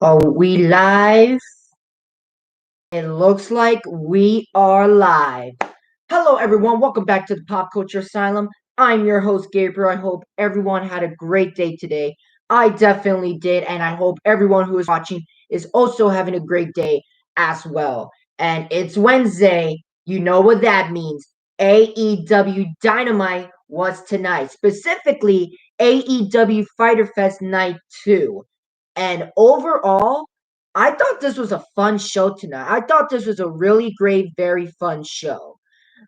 Are we live? It looks like we are live. Hello, everyone. Welcome back to the Pop Culture Asylum. I'm your host, Gabriel. I hope everyone had a great day today. I definitely did, and I hope everyone who is watching is also having a great day as well. And it's Wednesday. You know what that means. AEW Dynamite was tonight, specifically AEW Fyter Fest Night 2. And overall, I thought this was a fun show tonight. I thought this was a really great, very fun show.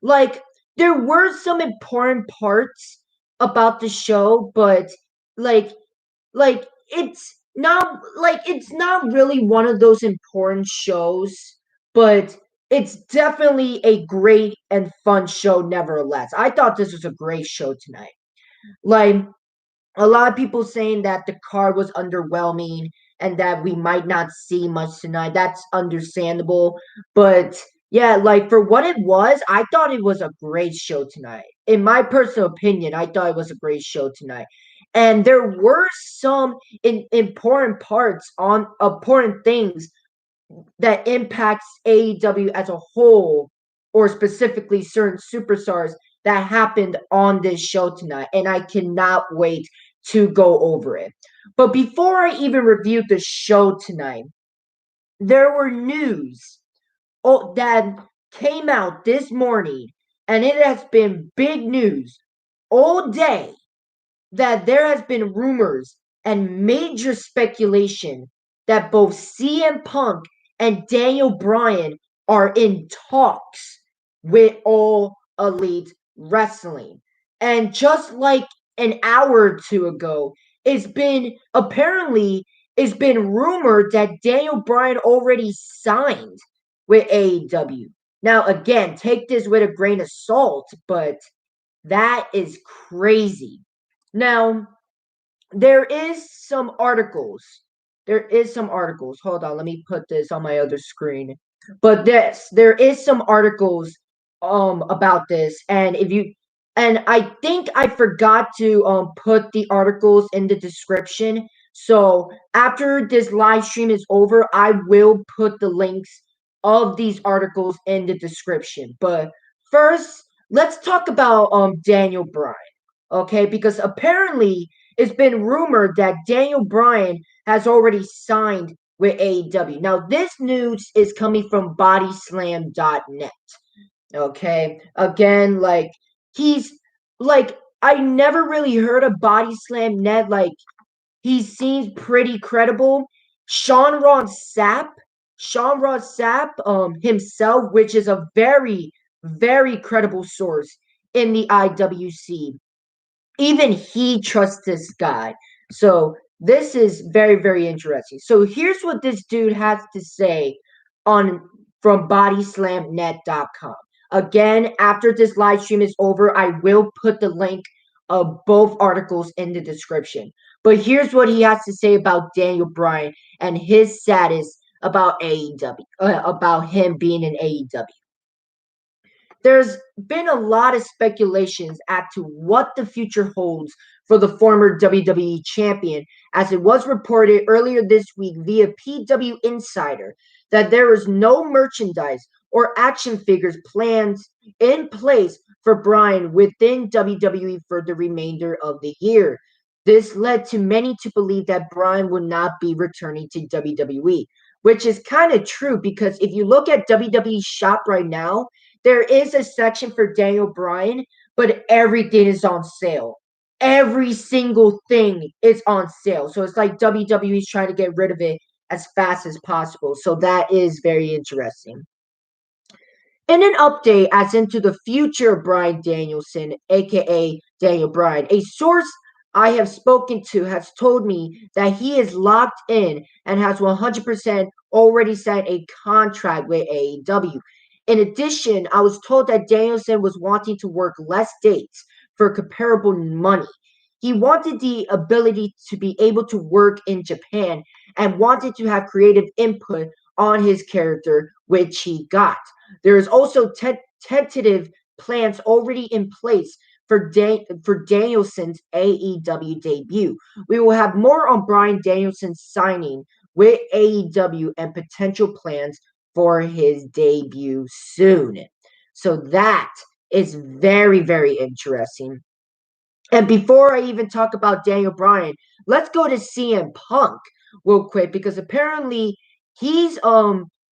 Like, there were some important parts about the show, but like like it's not really one of those important shows, but it's definitely a great and fun show nevertheless. I thought this was a great show tonight. Like, a lot of people saying that the card was underwhelming and that we might not see much tonight. That's understandable. But yeah, like for what it was, I thought it was a great show tonight. In my personal opinion, I thought it was a great show tonight. And there were some important parts on important things that impacts AEW as a whole, or specifically certain superstars that happened on this show tonight. And I cannot wait to go over it. But before I even reviewed the show tonight, there were news that came out this morning, and it has been big news all day that there has been rumors and major speculation that both CM Punk and Daniel Bryan are in talks with All Elite Wrestling. And just like an hour or two ago, it's been rumored that Daniel Bryan already signed with AEW. Now again, take this with a grain of salt, but that is crazy. Now, there is some articles. There is some articles. Hold on, let me put this on my other screen. But there is some articles about this, and I think I forgot to put the articles in the description. So after this live stream is over, I will put the links of these articles in the description. But first, let's talk about Daniel Bryan. Okay, because apparently it's been rumored that Daniel Bryan has already signed with AEW. Now, this news is coming from bodyslam.net. Okay, again, he's I never really heard of bodyslam.net. He seems pretty credible. Sean Ross Sapp himself, which is a very, very credible source in the IWC, even he trusts this guy. So this is very, very interesting. So here's what this dude has to say on from bodyslamnet.com. Again, after this live stream is over, I will put the link of both articles in the description. But here's what he has to say about Daniel Bryan and his status about AEW, about him being in AEW. There's been a lot of speculations as to what the future holds for the former WWE champion, as it was reported earlier this week via PW Insider that there is no merchandise or action figures plans in place for Bryan within WWE for the remainder of the year. This led to many to believe that Bryan would not be returning to WWE, which is kind of true because if you look at WWE's shop right now, there is a section for Daniel Bryan, but everything is on sale. Every single thing is on sale. So it's like WWE's trying to get rid of it as fast as possible. So that is very interesting. In an update as into the future of Bryan Danielson, aka Daniel Bryan, a source I have spoken to has told me that he is locked in and has 100% already signed a contract with AEW. In addition, I was told that Danielson was wanting to work less dates for comparable money. He wanted the ability to be able to work in Japan and wanted to have creative input on his character, which he got. There is also tentative plans already in place for Danielson's AEW debut. We will have more on Bryan Danielson's signing with AEW and potential plans for his debut soon. So that is very, very interesting. And before I even talk about Daniel Bryan, let's go to CM Punk real quick because apparently he's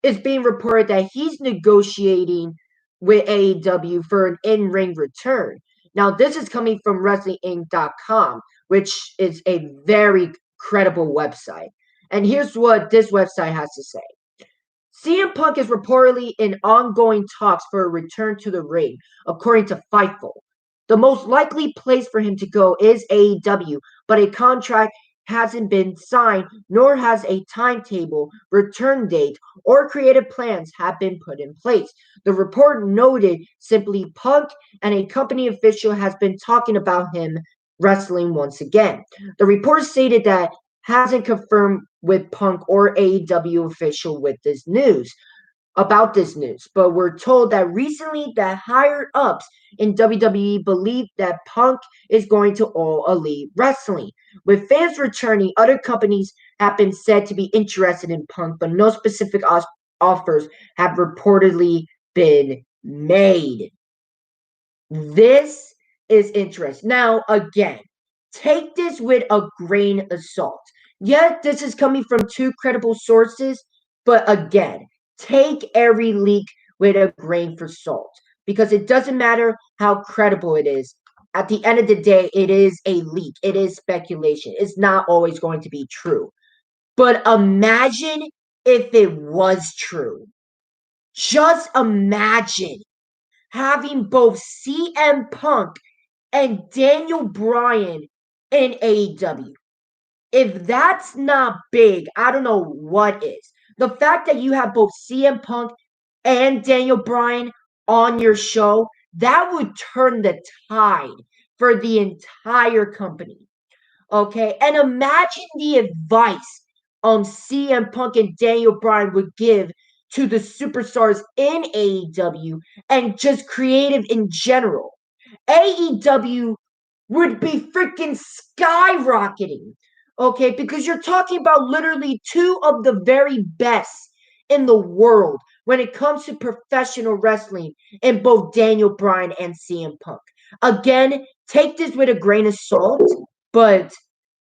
it's being reported that he's negotiating with AEW for an in-ring return. Now this is coming from WrestlingInc.com, which is a very credible website. And here's what this website has to say. CM Punk is reportedly in ongoing talks for a return to the ring, according to Fyter. The most likely place for him to go is AEW, but a contract hasn't been signed, nor has a timetable, return date, or creative plans have been put in place. The report noted simply Punk and a company official has been talking about him wrestling once again. The report stated that hasn't confirmed with Punk or AEW official with this news about this news, but we're told that recently that higher ups in WWE believe that Punk is going to All Elite Wrestling. With fans returning, other companies have been said to be interested in Punk, but no specific offers have reportedly been made. This is interesting. Now, again, take this with a grain of salt. Yet, this is coming from two credible sources, but again, take every leak with a grain for salt because it doesn't matter how credible it is. At the end of the day, it is a leak, it is speculation. It's not always going to be true. But imagine if it was true. Just imagine having both CM Punk and Daniel Bryan in AEW. If that's not big, I don't know what is. The fact that you have both CM Punk and Daniel Bryan on your show, that would turn the tide for the entire company. Okay, and imagine the advice CM Punk and Daniel Bryan would give to the superstars in AEW and just creative in general. AEW would be freaking skyrocketing. Okay, because you're talking about literally two of the very best in the world when it comes to professional wrestling in both Daniel Bryan and CM Punk. Again, take this with a grain of salt, but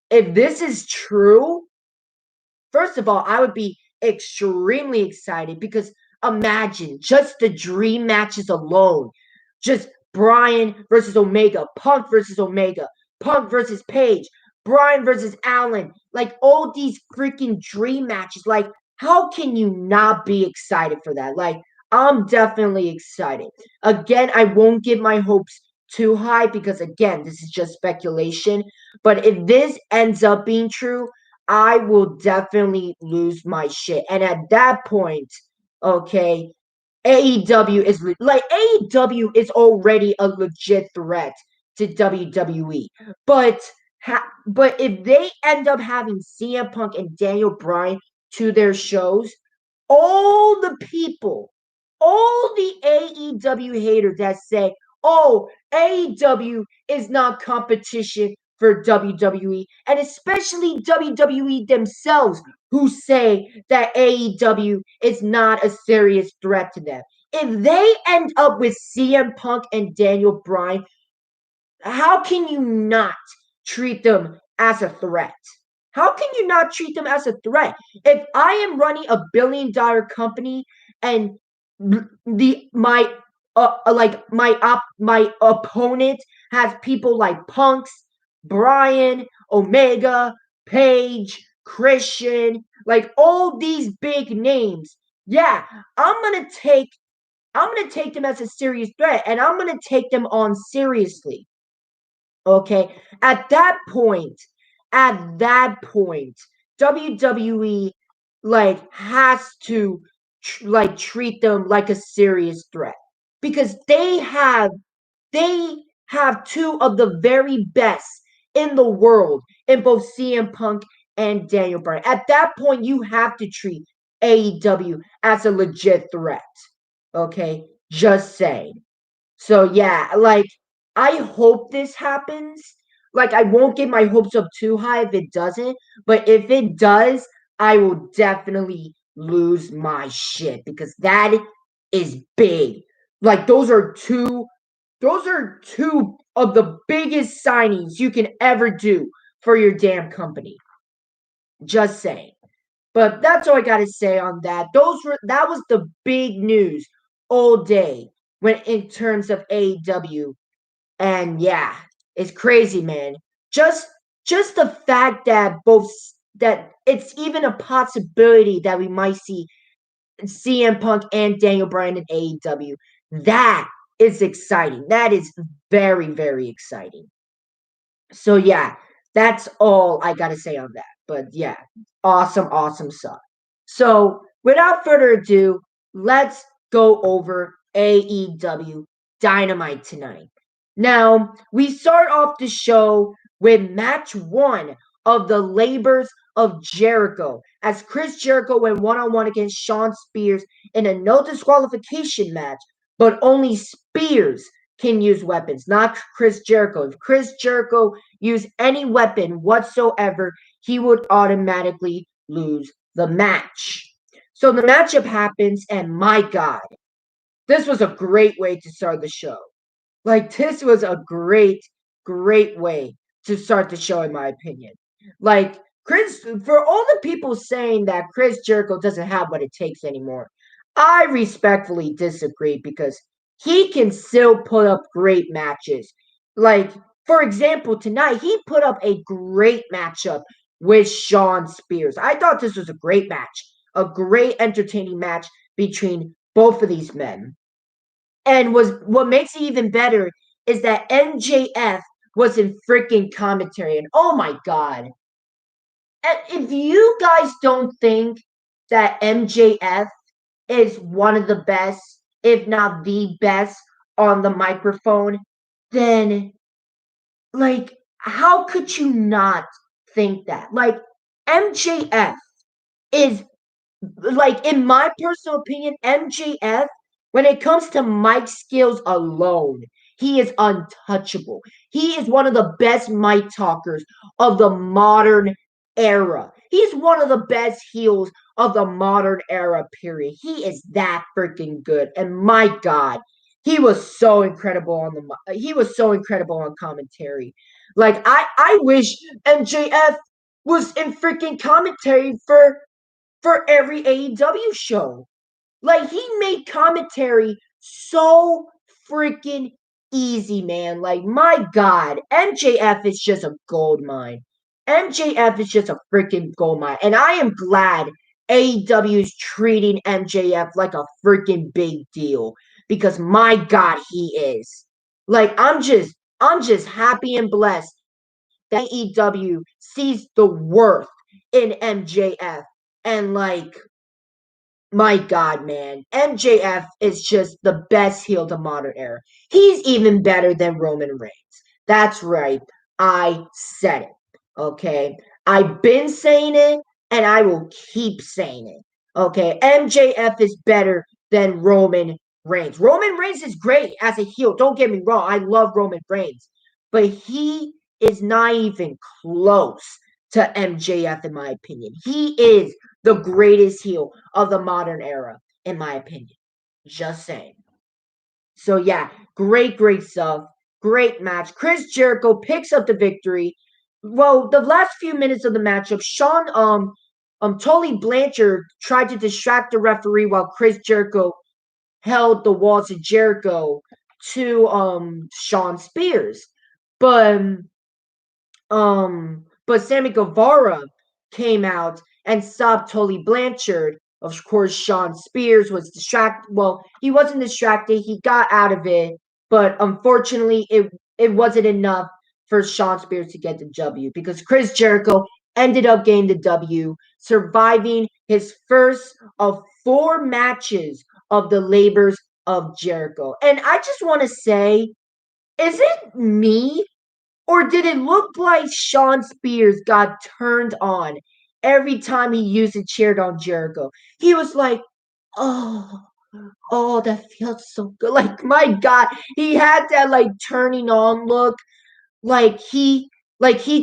if this is true, first of all, I would be extremely excited because imagine just the dream matches alone. Just Bryan versus Omega, Punk versus Omega, Punk versus Page, Bryan versus Allen. Like all these freaking dream matches. Like, how can you not be excited for that? Like, I'm definitely excited. Again, I won't give my hopes too high because, again, this is just speculation. But if this ends up being true, I will definitely lose my shit. And at that point, okay, AEW is like AEW is already a legit threat to WWE. But but if they end up having CM Punk and Daniel Bryan to their shows, all the people, all the AEW haters that say, "Oh, AEW is not competition for WWE," and especially WWE themselves, who say that AEW is not a serious threat to them. If they end up with CM Punk and Daniel Bryan, how can you not treat them as a threat? How can you not treat them as a threat? If I am running $1 billion company and the my opponent has people like Punks, Bryan, Omega, Page, Christian, like all these big names. Yeah, I'm gonna take them as a serious threat and I'm gonna take them on seriously. Okay. At that point, WWE like has to treat them like a serious threat because they have two of the very best in the world in both CM Punk and Daniel Bryan. At that point, you have to treat AEW as a legit threat. Okay, just saying. So yeah, like I hope this happens. Like I won't get my hopes up too high if it doesn't, but if it does, I will definitely lose my shit because that is big. Like those are two of the biggest signings you can ever do for your damn company. Just saying. But that's all I gotta say on that. That was the big news all day when in terms of AEW. And yeah, it's crazy, man. Just just the fact that that it's even a possibility that we might see CM Punk and Daniel Bryan in AEW. That is exciting. That is very, very exciting. So yeah, that's all I gotta say on that. But yeah, awesome, awesome stuff. So without further ado, let's go over AEW Dynamite tonight. Now, we start off the show with match one of the Labors of Jericho, as Chris Jericho went one-on-one against Shawn Spears in a no disqualification match, but only Spears can use weapons, not Chris Jericho. If Chris Jericho used any weapon whatsoever, he would automatically lose the match. So the matchup happens, and my God, this was a great way to start the show. Like, this was a great, great way to start the show, in my opinion. Like, for all the people saying that Chris Jericho doesn't have what it takes anymore, I respectfully disagree because he can still put up great matches. Like, for example, tonight he put up a great matchup with Shawn Spears. I thought this was a great match, a great entertaining match between both of these men. And was what makes it even better is that MJF was in freaking commentary. And oh my God. And if you guys don't think that MJF is one of the best, if not the best, on the microphone, then like how could you not think that? Like MJF is like in my personal opinion, MJF, when it comes to mic skills alone, he is untouchable. He is one of the best mic talkers of the modern era. He's one of the best heels of the modern era, period. He is that freaking good. And my God, he was so incredible on he was so incredible on commentary. Like I wish MJF was in freaking commentary for every AEW show. Like he made commentary so freaking easy, man. Like my God, MJF is just a gold mine. MJF is just a freaking gold mine, and I am glad AEW is treating MJF like a freaking big deal because my God, he is. Like I'm just happy and blessed that AEW sees the worth in MJF and like my God, man. MJF is just the best heel to modern era. He's even better than Roman Reigns. That's right. I said it. Okay. I've been saying it and I will keep saying it. Okay. MJF is better than Roman Reigns. Roman Reigns is great as a heel. Don't get me wrong. I love Roman Reigns. But he is not even close to MJF, in my opinion. He is the greatest heel of the modern era, in my opinion. Just saying. So yeah, great, great stuff. Great match. Chris Jericho picks up the victory. Well, the last few minutes of the matchup, Tully Blanchard tried to distract the referee while Chris Jericho held the walls of Jericho to Shawn Spears. But but Sammy Guevara came out and stopped Tully Blanchard. Of course, Shawn Spears was distracted. Well, he wasn't distracted. He got out of it, but unfortunately, it wasn't enough for Shawn Spears to get the W because Chris Jericho ended up getting the W, surviving his first of 4 matches of the Labors of Jericho. And I just want to say, is it me or did it look like Shawn Spears got turned on every time he used a chair on Jericho? He was like, oh, oh, that feels so good. Like, my God, he had that like turning on look. Like he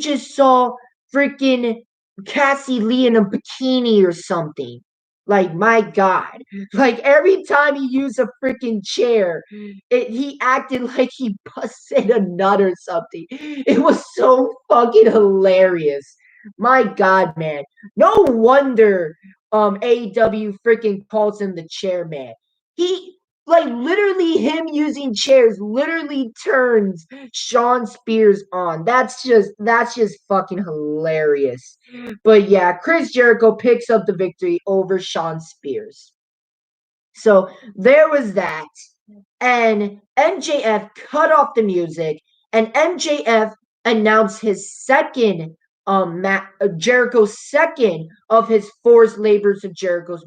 just saw freaking Cassie Lee in a bikini or something. Like, my God. Like, every time he used a freaking chair, he acted like he busted a nut or something. It was so fucking hilarious. My God, man. No wonder AEW freaking calls him the chairman. He, like, literally him using chairs literally turns Shawn Spears on. That's just fucking hilarious. But yeah, Chris Jericho picks up the victory over Shawn Spears. So there was that. And MJF cut off the music, and MJF announced his second Jericho's second of his forced labors of Jericho's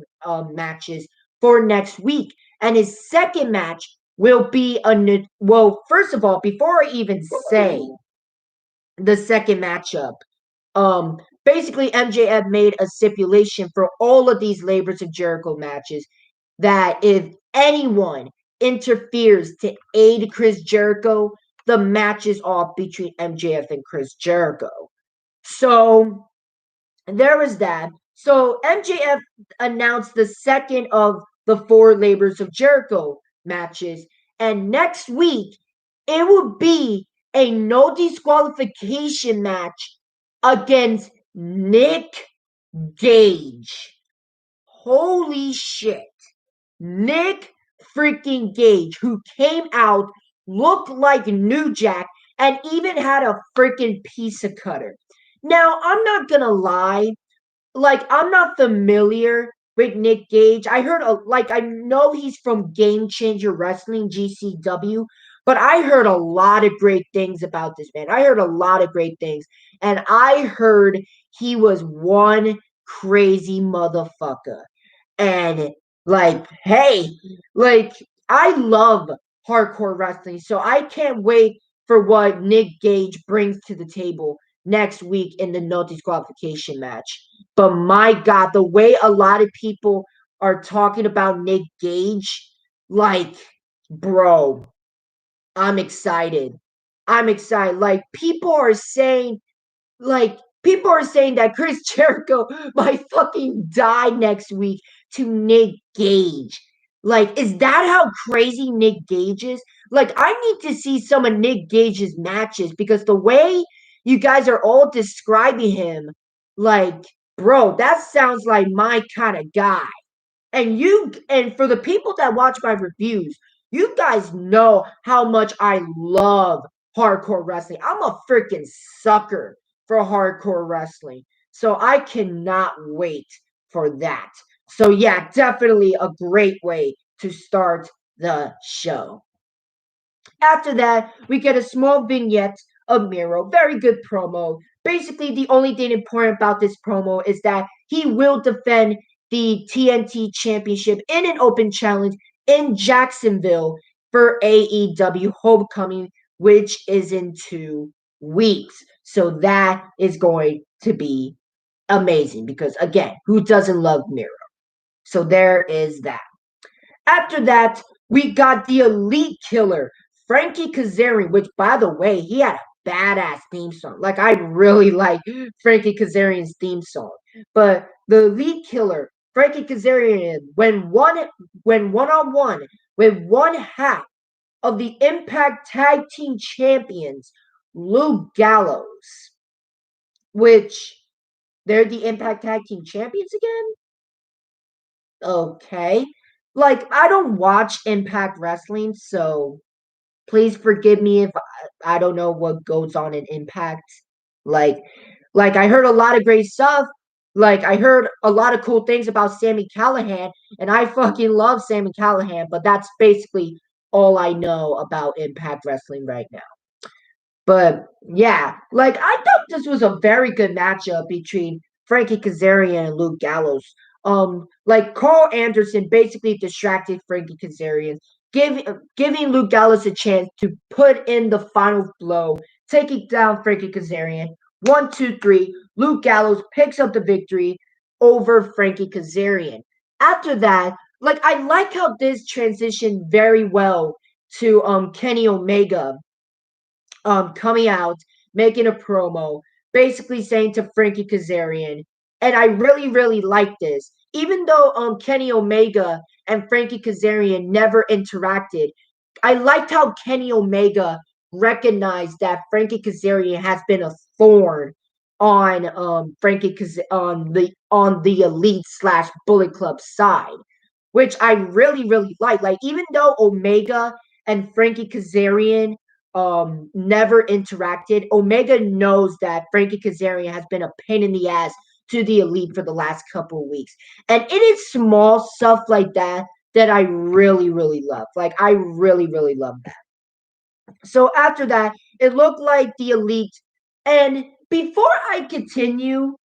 matches for next week. And his second match will be well, first of all, before I even say the second matchup, basically MJF made a stipulation for all of these labors of Jericho matches that if anyone interferes to aid Chris Jericho, the match is off between MJF and Chris Jericho. So there was that. So MJF announced the second of the four labors of Jericho matches, and next week it will be a no disqualification match against Nick Gage. Holy shit. Nick freaking Gage, who came out, looked like New Jack, and even had a freaking pizza cutter. Now, I'm not gonna lie, like, I'm not familiar with Nick Gage. I know he's from Game Changer Wrestling, GCW, but I heard a lot of great things about this man. I heard a lot of great things, and I heard he was one crazy motherfucker. And like, hey, like, I love hardcore wrestling, so I can't wait for what Nick Gage brings to the table next week in the no disqualification match. But my God, the way a lot of people are talking about Nick Gage, like, bro, I'm excited. I'm excited. People are saying that Chris Jericho might fucking die next week to Nick Gage. Like, is that how crazy Nick Gage is? Like, I need to see some of Nick Gage's matches because the way you guys are all describing him, like, bro, that sounds like my kind of guy. And for the people that watch my reviews, you guys know how much I love hardcore wrestling. I'm a freaking sucker for hardcore wrestling. So I cannot wait for that. So yeah, definitely a great way to start the show. After that, we get a small vignette of Miro. Very good promo. Basically, the only thing important about this promo is that he will defend the TNT Championship in an open challenge in Jacksonville for AEW Homecoming, which is in 2 weeks. So that is going to be amazing because, again, who doesn't love Miro? So there is that. After that, we got the Elite Killer, Frankie Kazarian, which, by the way, he had a badass theme song. Like, I really like Frankie Kazarian's theme song. But the Elite Killer, Frankie Kazarian, when one-on-one with one half of the Impact Tag Team Champions, Luke Gallows, which they're the Impact Tag Team Champions again? Okay. Like, I don't watch Impact Wrestling, so please forgive me if I don't know what goes on in Impact. Like, like I heard a lot of great stuff. Like, I heard a lot of cool things about Sammy Callahan, and I fucking love Sammy Callahan, but that's basically all I know about Impact Wrestling right now. But yeah, like, I thought this was a very good matchup between Frankie Kazarian and Luke Gallows. Like, Carl Anderson basically distracted Frankie Kazarian, giving Luke Gallows a chance to put in the final blow, taking down Frankie Kazarian. 1, 2, 3. Luke Gallows picks up the victory over Frankie Kazarian. After that, like, I like how this transitioned very well to Kenny Omega coming out, making a promo. basically saying to Frankie Kazarian, and I really, really like this, even though Kenny Omega and Frankie Kazarian never interacted, I liked how Kenny Omega recognized that Frankie Kazarian has been a thorn on on the Elite slash Bullet Club side, which I really, really like. Like, even though Omega and Frankie Kazarian never interacted, Omega knows that Frankie Kazarian has been a pain in the ass to the Elite for the last couple of weeks. And it is small stuff like that that I really, really love. Like, I really, really love that. So after that, it looked like the Elite. And before I continue,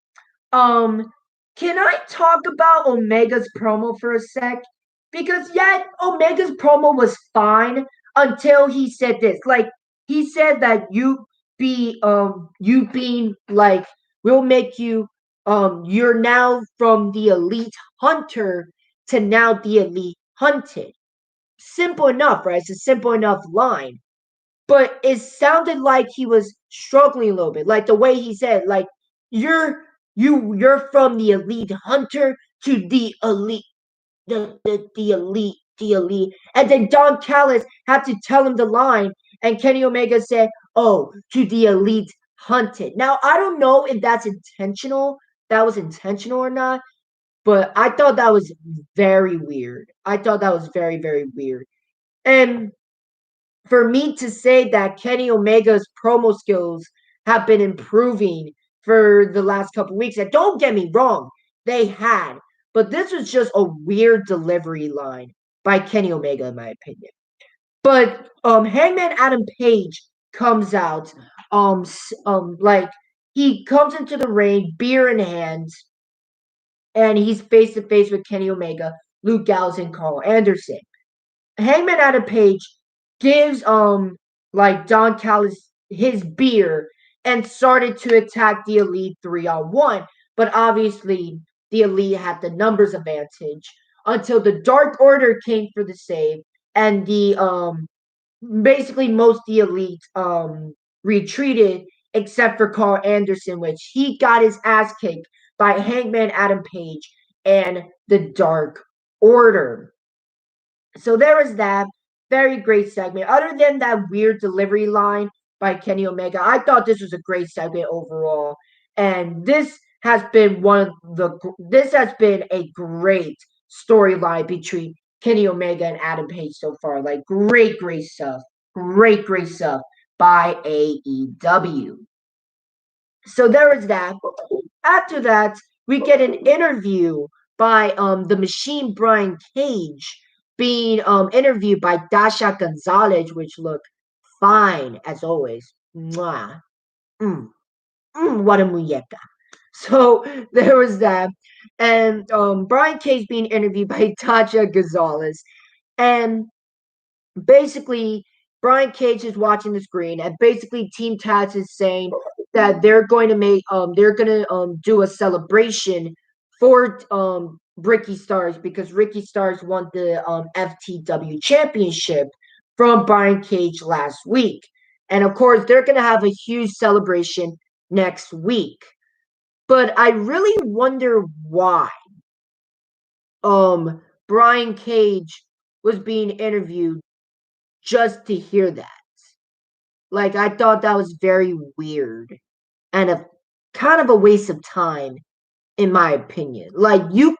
um, can I talk about Omega's promo for a sec? Because yet Omega's promo was fine until he said this. Like, he said that you being like, will make you you're now from the elite hunter to now the elite hunted. Simple enough, right? It's a simple enough line. But it sounded like he was struggling a little bit. Like the way he said, like, you're you're from the elite hunter to the elite, the elite. And then Don Callis had to tell him the line, and Kenny Omega said, "Oh, to the elite hunted." Now I don't know if that's intentional, that was intentional or not, but I thought that was very weird. I thought that was very, very weird. And for me to say that Kenny Omega's promo skills have been improving for the last couple weeks, and don't get me wrong, they had, but this was just a weird delivery line by Kenny Omega, in my opinion. But Hangman Adam Page comes out, like, he comes into the ring, beer in hand, and he's face to face with Kenny Omega, Luke Gallows, and Carl Anderson. Hangman Adam Page gives like Don Callis his beer and started to attack the Elite 3-on-1, but obviously the Elite had the numbers advantage until the Dark Order came for the save, and the basically most the Elite retreated except for Carl Anderson, which he got his ass kicked by Hangman Adam Page and the Dark Order. So there was that very great segment. Other than that weird delivery line by Kenny Omega, I thought this was a great segment overall. And this has been a great storyline between Kenny Omega and Adam Page so far. Like, great, great stuff. Great, great stuff by AEW. So there was that. After that, we get an interview by the Machine Brian Cage being interviewed by Dasha Gonzalez, which looked fine as always. Mwah. Mm. What a muñeca. So there was that. And Brian Cage being interviewed by Dasha Gonzalez. And basically, Brian Cage is watching the screen, and basically Team Taz is saying that they're gonna do a celebration for Ricky Stars, because Ricky Stars won the FTW championship from Brian Cage last week. And of course they're gonna have a huge celebration next week. But I really wonder why Brian Cage was being interviewed just to hear that. Like, I thought that was very weird and a kind of a waste of time, in my opinion. Like, you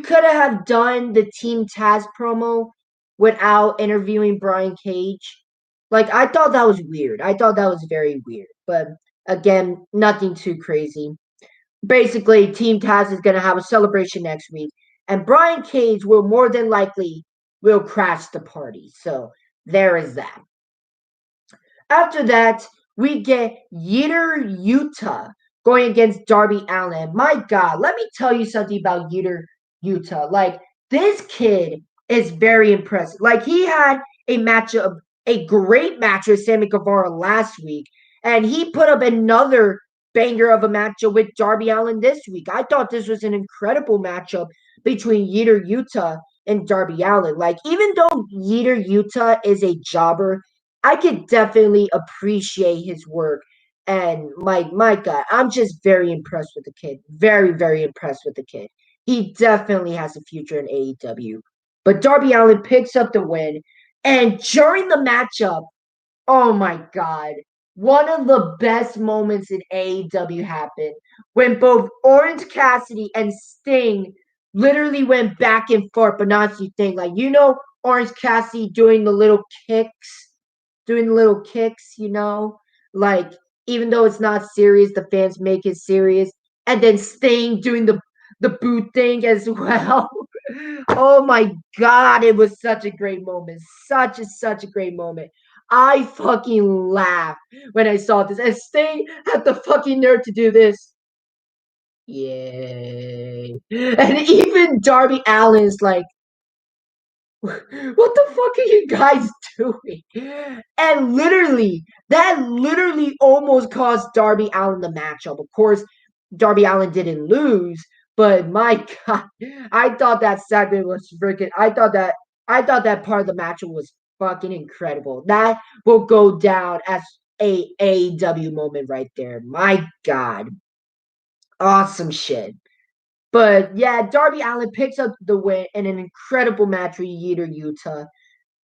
could have done the Team Taz promo without interviewing Brian Cage. Like, I thought that was weird. I thought that was very weird. But again, nothing too crazy. Basically, Team Taz is gonna have a celebration next week, and Brian Cage will more than likely will crash the party. So there is that. After that, we get Yeter Utah going against Darby Allin. My God, let me tell you something about Yeter Utah. Like, this kid is very impressive. Like, he had a great match with Sammy Guevara last week, and he put up another banger of a matchup with Darby Allin this week. I thought this was an incredible matchup between Yeter Utah and Darby Allin. Like, even though Yeter Utah is a jobber, I could definitely appreciate his work And my God, I'm just very impressed with the kid. Very, very impressed with the kid. He definitely has a future in AEW. But Darby Allin picks up the win. And during the matchup, oh my God, one of the best moments in AEW happened when both Orange Cassidy and Sting literally went back and forth, but not you think. Like, Orange Cassidy doing the little kicks, like even though it's not serious, the fans make it serious. And then Sting doing the boot thing as well. Oh my God, it was such a great moment. Such a great moment. I fucking laughed when I saw this. And Sting had the fucking nerve to do this. Yay. And even Darby Allin's like, what the fuck are you guys doing? And that literally almost cost Darby Allin the matchup. Of course, Darby Allin didn't lose, but my God, I thought that segment was freaking. I thought that part of the matchup was fucking incredible. That will go down as a AEW moment right there. My God, awesome shit. But yeah, Darby Allin picks up the win in an incredible match for Yeeter Utah.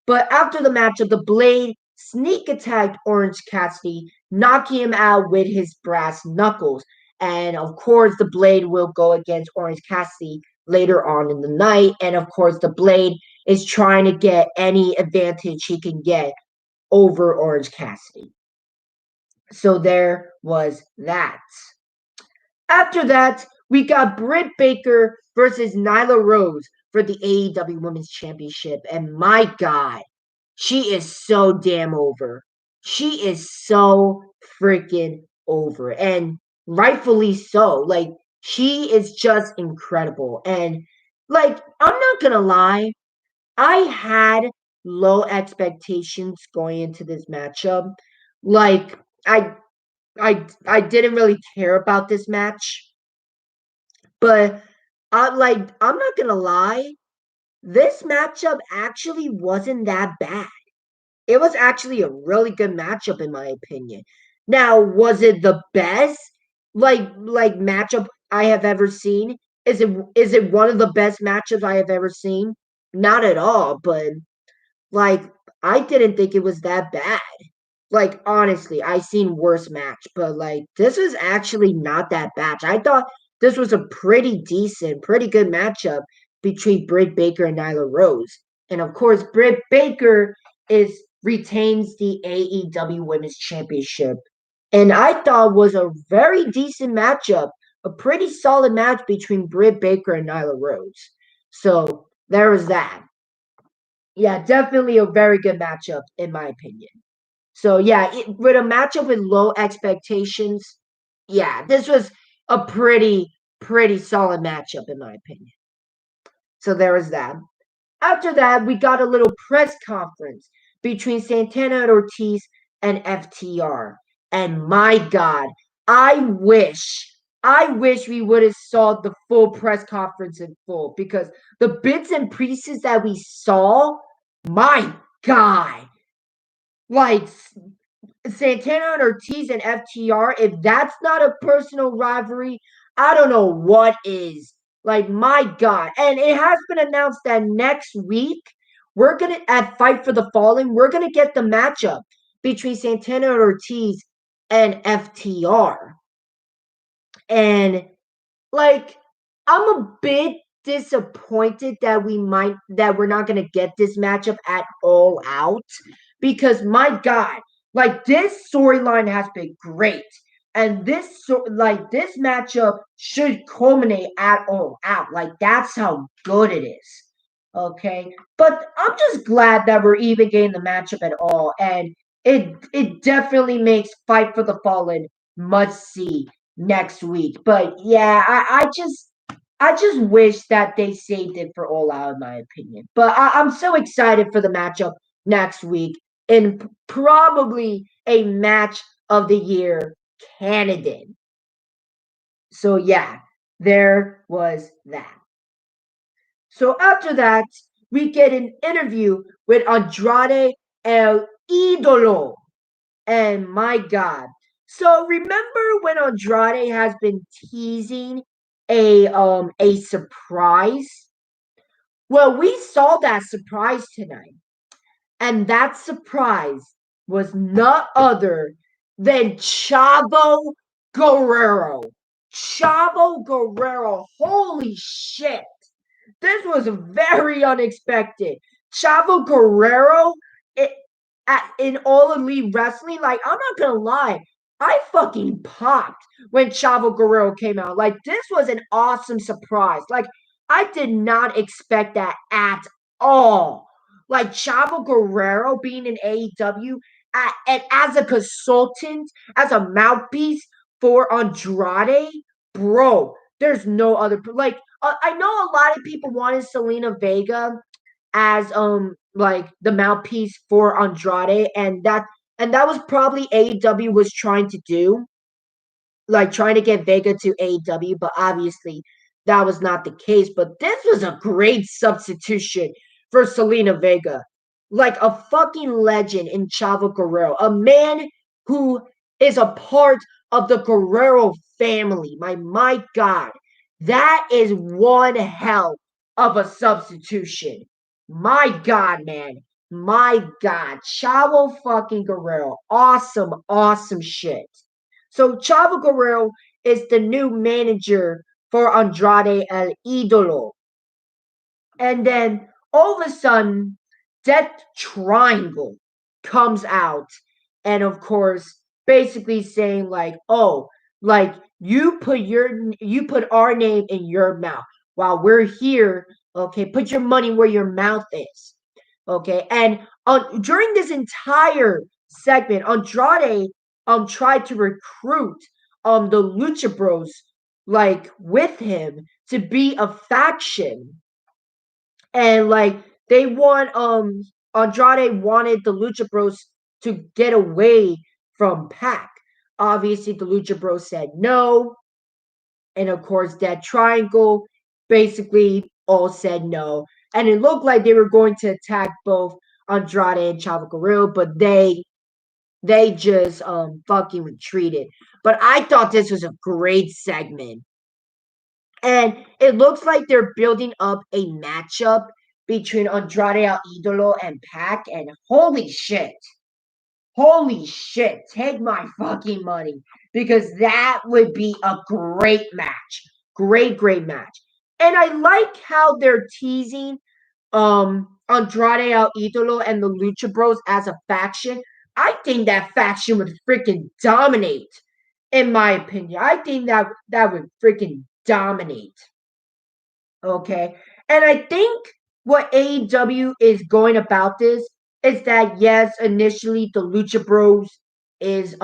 But after the matchup, the Blade sneak attacked Orange Cassidy, knocking him out with his brass knuckles. And of course, the Blade will go against Orange Cassidy later on in the night. And of course, the Blade is trying to get any advantage he can get over Orange Cassidy. So there was that. After that, we got Britt Baker versus Nyla Rose for the AEW Women's Championship. And my God, she is so damn over. She is so freaking over. And rightfully so. Like, she is just incredible. And, like, I'm not going to lie, I had low expectations going into this matchup. Like, I didn't really care about this match. But I'm not gonna lie, this matchup actually wasn't that bad. It was actually a really good matchup in my opinion. Now, was it the best like matchup I have ever seen? Is it one of the best matchups I have ever seen? Not at all, but like I didn't think it was that bad. Like honestly, I seen worse match, but like this was actually not that bad. I thought this was a pretty decent, pretty good matchup between Britt Baker and Nyla Rose. And of course, Britt Baker is retains the AEW Women's Championship. And I thought was a very decent matchup, a pretty solid match between Britt Baker and Nyla Rose. So there was that. Yeah, definitely a very good matchup in my opinion. So yeah, with a matchup with low expectations, yeah, this was a pretty solid matchup in my opinion. So there was that. After that, we got a little press conference between Santana and Ortiz and FTR. And my God, I wish we would have saw the full press conference in full because the bits and pieces that we saw, my God, like Santana and Ortiz and FTR, if that's not a personal rivalry, I don't know what is. Like, my God. And it has been announced that next week, at Fight for the Fallen, we're going to get the matchup between Santana and Ortiz and FTR. And, like, I'm a bit disappointed that we're not going to get this matchup at All Out because my God, like this storyline has been great, and this matchup should culminate at All Out. Like that's how good it is. Okay, but I'm just glad that we're even getting the matchup at all, and it definitely makes Fight for the Fallen must see next week. But yeah, I just wish that they saved it for All Out, in my opinion. But I'm so excited for the matchup next week and probably a match of the year candidate. So yeah, there was that. So after that, we get an interview with Andrade El Idolo. And my God. So remember when Andrade has been teasing a surprise? Well, we saw that surprise tonight. And that surprise was none other than Chavo Guerrero. Chavo Guerrero. Holy shit. This was very unexpected. Chavo Guerrero it, in All Elite Wrestling, like, I'm not gonna lie, I fucking popped when Chavo Guerrero came out. Like, this was an awesome surprise. Like, I did not expect that at all. Like, Chavo Guerrero being in AEW and as a consultant, as a mouthpiece for Andrade, bro, there's no other. Like, I know a lot of people wanted Selena Vega as like the mouthpiece for Andrade, and that was probably AEW was trying to do, like trying to get Vega to AEW, but obviously that was not the case. But this was a great substitution for Selena Vega. Like a fucking legend in Chavo Guerrero, a man who is a part of the Guerrero family. My God, that is one hell of a substitution. My God, man. My God. Chavo fucking Guerrero. Awesome, awesome shit. So Chavo Guerrero is the new manager for Andrade El Idolo. And then all of a sudden, Death Triangle comes out. And of course, basically saying like, oh, like you put our name in your mouth while we're here. Okay, put your money where your mouth is. Okay, and during this entire segment, Andrade tried to recruit the Lucha Bros like with him to be a faction, and like they want Andrade wanted the Lucha Bros to get away from Pac. Obviously, the Lucha Bros said no, and of course, that Triangle basically all said no. And it looked like they were going to attack both Andrade and Chavo Guerrero, but they just fucking retreated. But I thought this was a great segment. And it looks like they're building up a matchup between Andrade El Idolo and Pac. And holy shit, take my fucking money. Because that would be a great match. Great match. And I like how they're teasing Andrade El Idolo and the Lucha Bros as a faction. I think that faction would freaking dominate, in my opinion. I think that would freaking dominate. Okay. And I think what AEW is going about this is that yes, initially the Lucha Bros is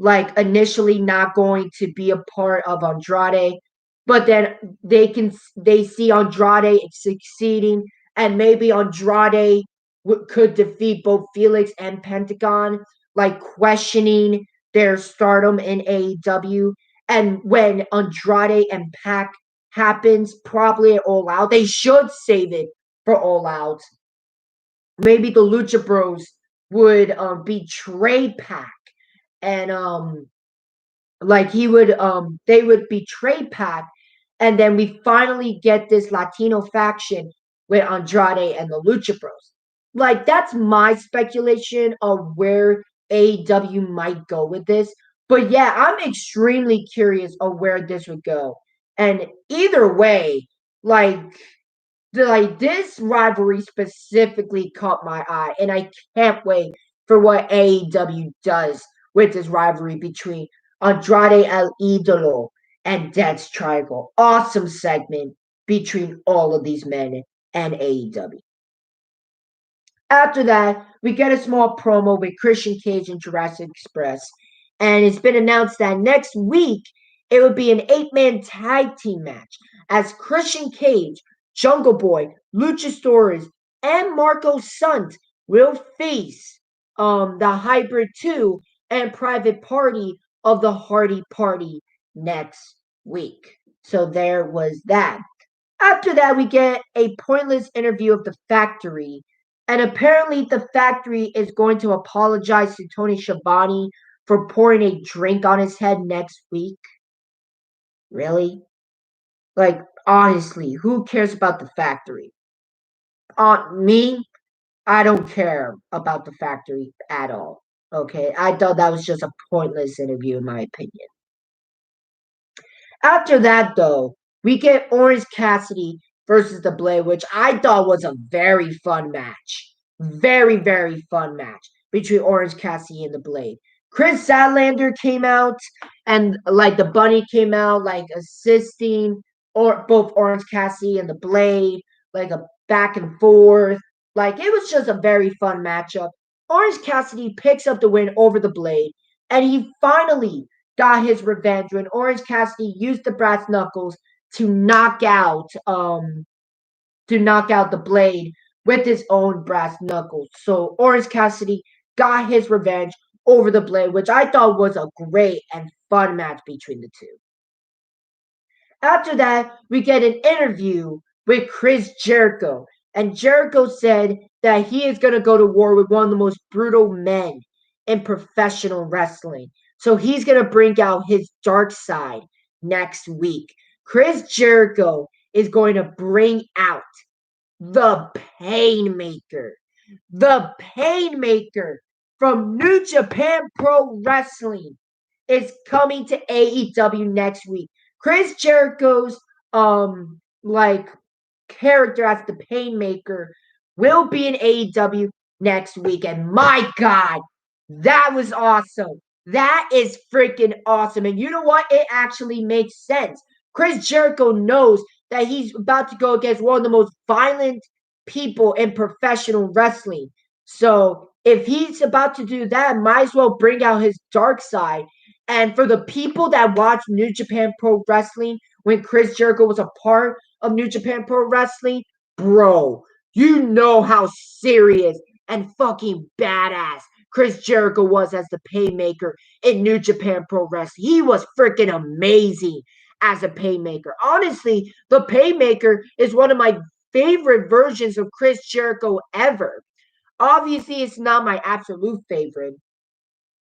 like initially not going to be a part of Andrade, but then they see Andrade succeeding, and maybe Andrade could defeat both Felix and Pentagon, like questioning their stardom in AEW. And when Andrade and Pac happens, probably at All Out, they should save it for All Out. Maybe the Lucha Bros would betray Pac, and like he would they would betray Pac, and then we finally get this Latino faction with Andrade and the Lucha Bros. Like that's my speculation of where AEW might go with this. But yeah, I'm extremely curious of where this would go. And either way, like this rivalry specifically caught my eye, and I can't wait for what AEW does with this rivalry between Andrade El Idolo and Death Triangle. Awesome segment between all of these men and AEW. After that, we get a small promo with Christian Cage and Jurassic Express, and it's been announced that next week it will be an 8-man tag team match as Christian Cage, Jungle Boy, Luchasaurus, and Marco Stunt will face the Hybrid 2 and Private Party of the Hardy Party next week. So there was that. After that, we get a pointless interview of the Factory, and apparently the Factory is going to apologize to Tony Schiavone for pouring a drink on his head next week? Really? Like, honestly, who cares about the factory? Me, I don't care about the factory at all. Okay, I thought that was just a pointless interview, in my opinion. After that, though, we get Orange Cassidy versus The Blade, which I thought was a very fun match. Very, very fun match between Orange Cassidy and The Blade. Chris Statlander came out, and like the Bunny came out, like assisting or both Orange Cassidy and The Blade, like a back and forth. Like it was just a very fun matchup. Orange Cassidy picks up the win over The Blade, and he finally got his revenge when Orange Cassidy used the brass knuckles to knock out the Blade with his own brass knuckles. So Orange Cassidy got his revenge over the Blade, which I thought was a great and fun match between the two. After that, we get an interview with Chris Jericho, and Jericho said that he is going to go to war with one of the most brutal men in professional wrestling. So he's going to bring out his dark side next week. Chris Jericho is going to bring out the Painmaker. The Painmaker from New Japan Pro Wrestling is coming to AEW next week. Chris Jericho's like character as the Painmaker will be in AEW next week. And my God, that was awesome. That is freaking awesome. And you know what? It actually makes sense. Chris Jericho knows that he's about to go against one of the most violent people in professional wrestling. So if he's about to do that, might as well bring out his dark side. And for the people that watch New Japan Pro Wrestling when Chris Jericho was a part of New Japan Pro Wrestling, bro, you know how serious and fucking badass Chris Jericho was as the Painmaker in New Japan Pro Wrestling. He was freaking amazing as a Painmaker. Honestly, the Painmaker is one of my favorite versions of Chris Jericho ever. Obviously, it's not my absolute favorite.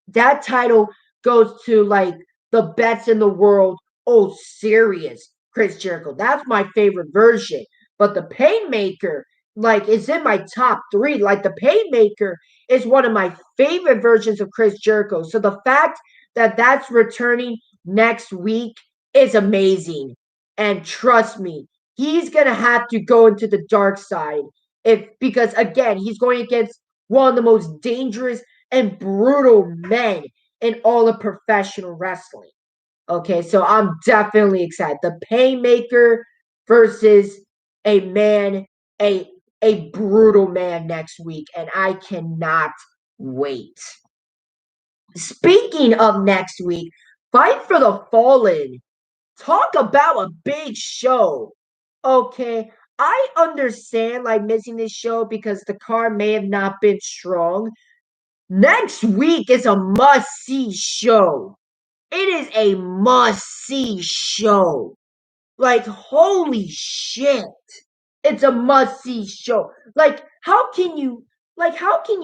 That title goes to like the best in the world. Oh, serious Chris Jericho. That's my favorite version. But the Painmaker, like, is in my top three. Like, the Painmaker is one of my favorite versions of Chris Jericho. So the fact that that's returning next week is amazing. And trust me, he's gonna have to go into the dark side because again, he's going against one of the most dangerous and brutal men in all of professional wrestling. Okay, so I'm definitely excited. The Painmaker versus a man, a brutal man next week, and I cannot wait. Speaking of next week, Fight for the Fallen. Talk about a big show. Okay, I understand like missing this show because the card may have not been strong. Next week is a must-see show. It is a must-see show. Like, holy shit. It's a must-see show. How can you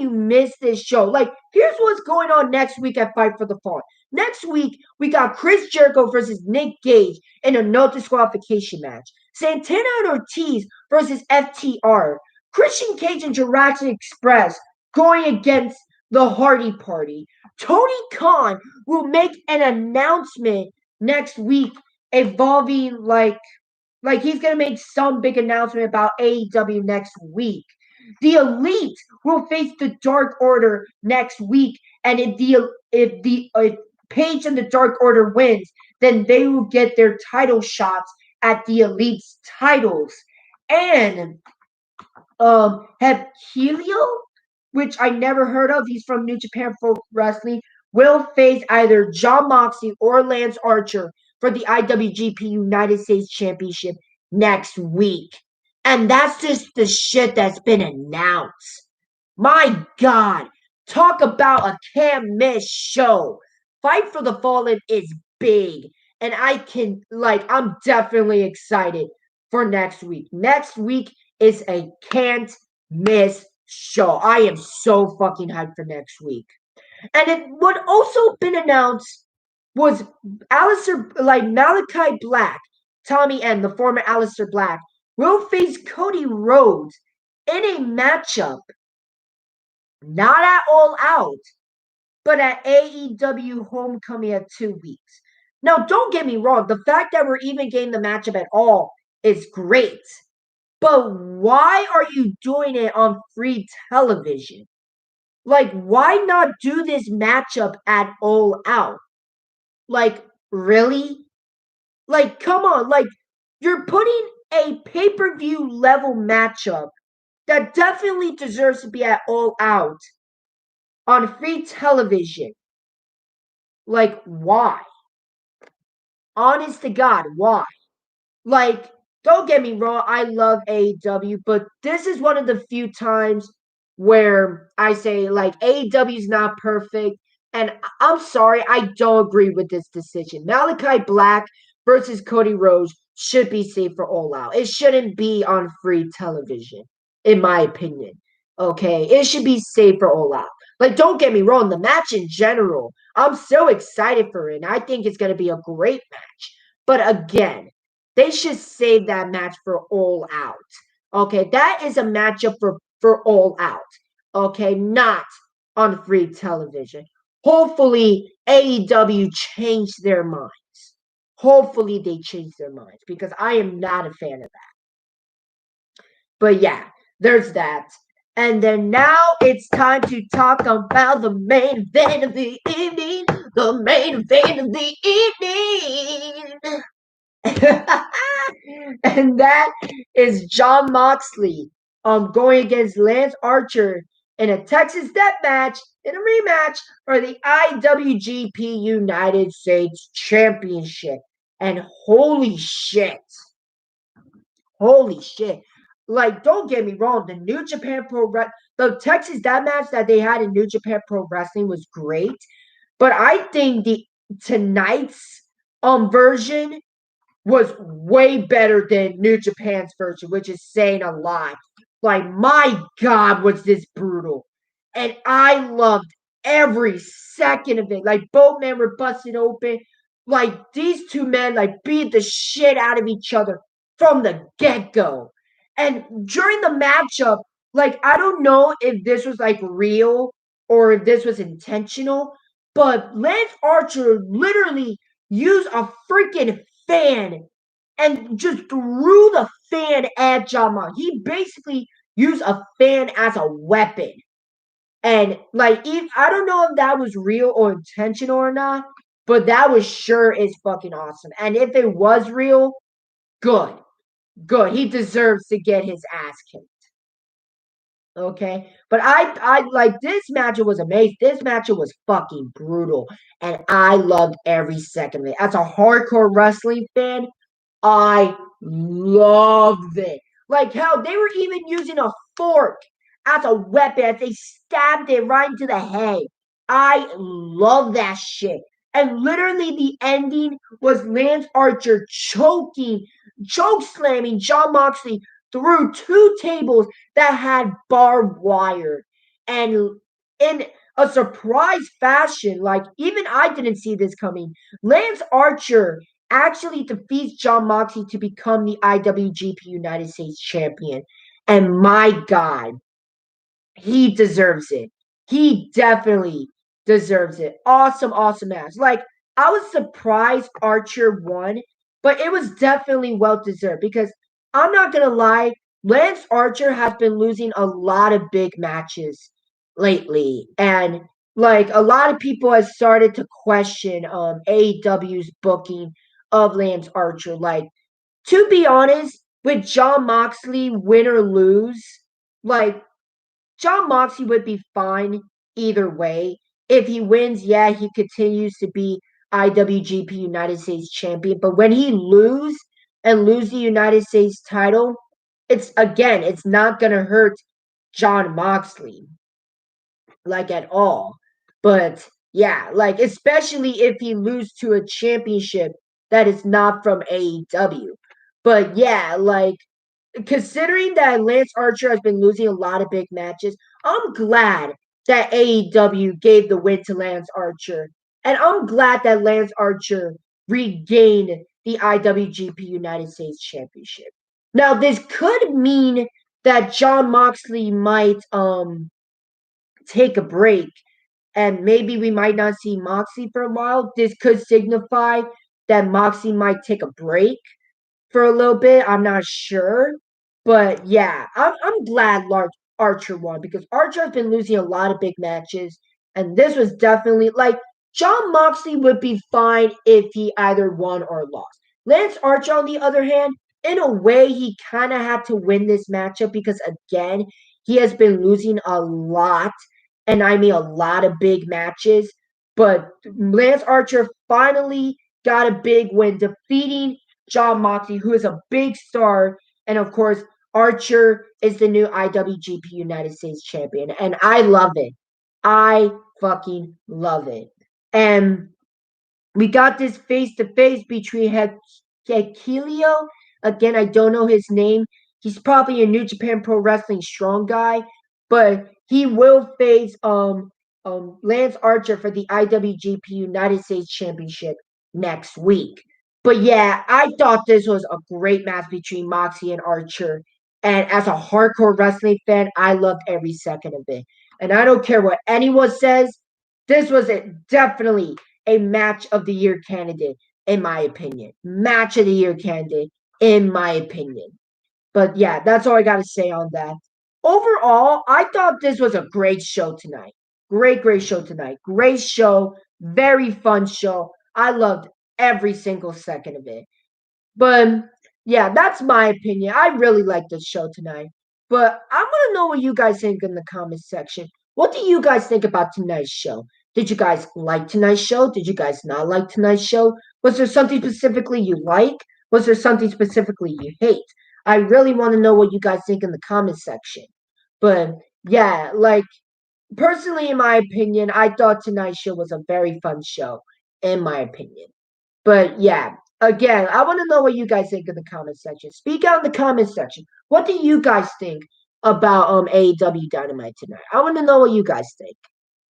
miss this show? Like, here's what's going on next week at Fight for the Fallen. Next week, we got Chris Jericho versus Nick Gage in a no disqualification match. Santana and Ortiz versus FTR. Christian Cage and Jurassic Express going against the Hardy Party. Tony Khan will make an announcement next week involving like he's gonna make some big announcement about AEW next week. The Elite will face the Dark Order next week, and if Page and the Dark Order wins, then they will get their title shots at the Elite's titles. And have Helio, which I never heard of. He's from New Japan Pro Wrestling. Will face either Jon Moxley or Lance Archer for the IWGP United States Championship next week. And that's just the shit that's been announced. My God, talk about a can't miss show. Fight for the Fallen is big. And I'm definitely excited for next week. Next week is a can't miss show. I am so fucking hyped for next week. And what also been announced was Malachi Black, Tommy N, the former Aleister Black, will face Cody Rhodes in a matchup, not at All Out, but at AEW Homecoming at 2 weeks. Now, don't get me wrong, the fact that we're even getting the matchup at all is great. But why are you doing it on free television? Like, why not do this matchup at All Out? Like, really? Like, come on. Like, you're putting a pay-per-view level matchup that definitely deserves to be at All Out on free television. Like, why? Honest to God, why? Like, don't get me wrong, I love AEW, but this is one of the few times where I say, like, AEW is not perfect. And I'm sorry, I don't agree with this decision. Malachi Black versus Cody Rhodes should be safe for All Out. It shouldn't be on free television, in my opinion. Okay, it should be safe for All Out. Like, don't get me wrong, the match in general, I'm so excited for it. And I think it's going to be a great match. But again, they should save that match for All Out. Okay, that is a matchup for All Out. Okay, not on free television. Hopefully, AEW changed their minds. Hopefully, they changed their minds because I am not a fan of that. But yeah, there's that. And then now it's time to talk about the main event of the evening. The main event of the evening. And that is Jon Moxley going against Lance Archer in a Texas Deathmatch in a rematch for the IWGP United States Championship. And holy shit. Like, don't get me wrong, the New Japan the Texas Deathmatch that they had in New Japan Pro Wrestling was great. But I think the tonight's version was way better than New Japan's version, which is saying a lot. Like, my God, was this brutal. And I loved every second of it. Like, both men were busted open. Like, these two men, like, beat the shit out of each other from the get-go. And during the matchup, like, I don't know if this was, like, real or if this was intentional, but Lance Archer literally used a freaking fan and just threw the fan at Jon Moxley. He basically used a fan as a weapon. And like, I don't know if that was real or intentional or not, but that was sure is fucking awesome. And if it was real, good. He deserves to get his ass kicked. Okay, but I like this matchup was amazing. This matchup was fucking brutal, and I loved every second of it. As a hardcore wrestling fan, I loved it. Like, hell, they were even using a fork as a weapon as they stabbed it right into the head. I love that shit. And literally, the ending was Lance Archer choke slamming Jon Moxley through two tables that had barbed wire. And in a surprise fashion, like, even I didn't see this coming. Lance Archer actually defeats Jon Moxley to become the IWGP United States Champion. And my God, he deserves it. He definitely deserves it. Awesome match. Like, I was surprised Archer won, but it was definitely well deserved because I'm not going to lie, Lance Archer has been losing a lot of big matches lately. And like, a lot of people have started to question AEW's booking of Lance Archer. Like, to be honest, with Jon Moxley, win or lose, like, Jon Moxley would be fine either way. If he wins, yeah, he continues to be IWGP United States champion. But when he lose the United States title, it's not gonna hurt Jon Moxley like at all. But yeah, like, especially if he lose to a championship that is not from AEW. But yeah, like, considering that Lance Archer has been losing a lot of big matches, I'm glad that AEW gave the win to Lance Archer. And I'm glad that Lance Archer regained the IWGP United States Championship. Now, this could mean that Jon Moxley might take a break, and maybe we might not see Moxley for a while. This could signify that Moxley might take a break for a little bit. I'm not sure. But yeah, I'm glad Archer won because Archer has been losing a lot of big matches. And this was definitely like Jon Moxley would be fine if he either won or lost. Lance Archer, on the other hand, in a way, he kind of had to win this matchup because, again, he has been losing a lot. And I mean a lot of big matches. But Lance Archer finally got a big win, defeating Jon Moxley, who is a big star. And of course, Archer is the new IWGP United States champion. And I love it. I fucking love it. And we got this face to face between Hekilio. Again, I don't know his name. He's probably a New Japan Pro Wrestling strong guy, but he will face Lance Archer for the IWGP United States Championship next week. But yeah, I thought this was a great match between Moxie and Archer. And as a hardcore wrestling fan, I loved every second of it. And I don't care what anyone says, this was definitely a match of the year candidate, in my opinion. Match of the year candidate, in my opinion. But yeah, that's all I got to say on that. Overall, I thought this was a great show tonight. Great show tonight. Great show. Very fun show. I loved every single second of it. But yeah, that's my opinion. I really like this show tonight. But I want to know what you guys think in the comments section. What do you guys think about tonight's show? Did you guys like tonight's show? Did you guys not like tonight's show? Was there something specifically you like? Was there something specifically you hate? I really want to know what you guys think in the comments section. But yeah, like personally, in my opinion, I thought tonight's show was a very fun show, in my opinion. But yeah, again, I want to know what you guys think in the comment section. Speak out in the comment section. What do you guys think about AEW Dynamite tonight? I want to know what you guys think.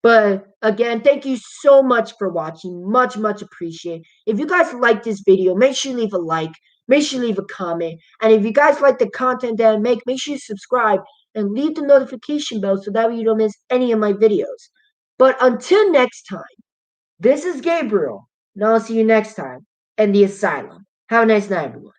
But again, thank you so much for watching. Much appreciated. If you guys like this video, make sure you leave a like. Make sure you leave a comment. And if you guys like the content that I make sure you subscribe and leave the notification bell so that way you don't miss any of my videos. But until next time, this is Gabriel, and I'll see you next time in the asylum. Have a nice night, everyone.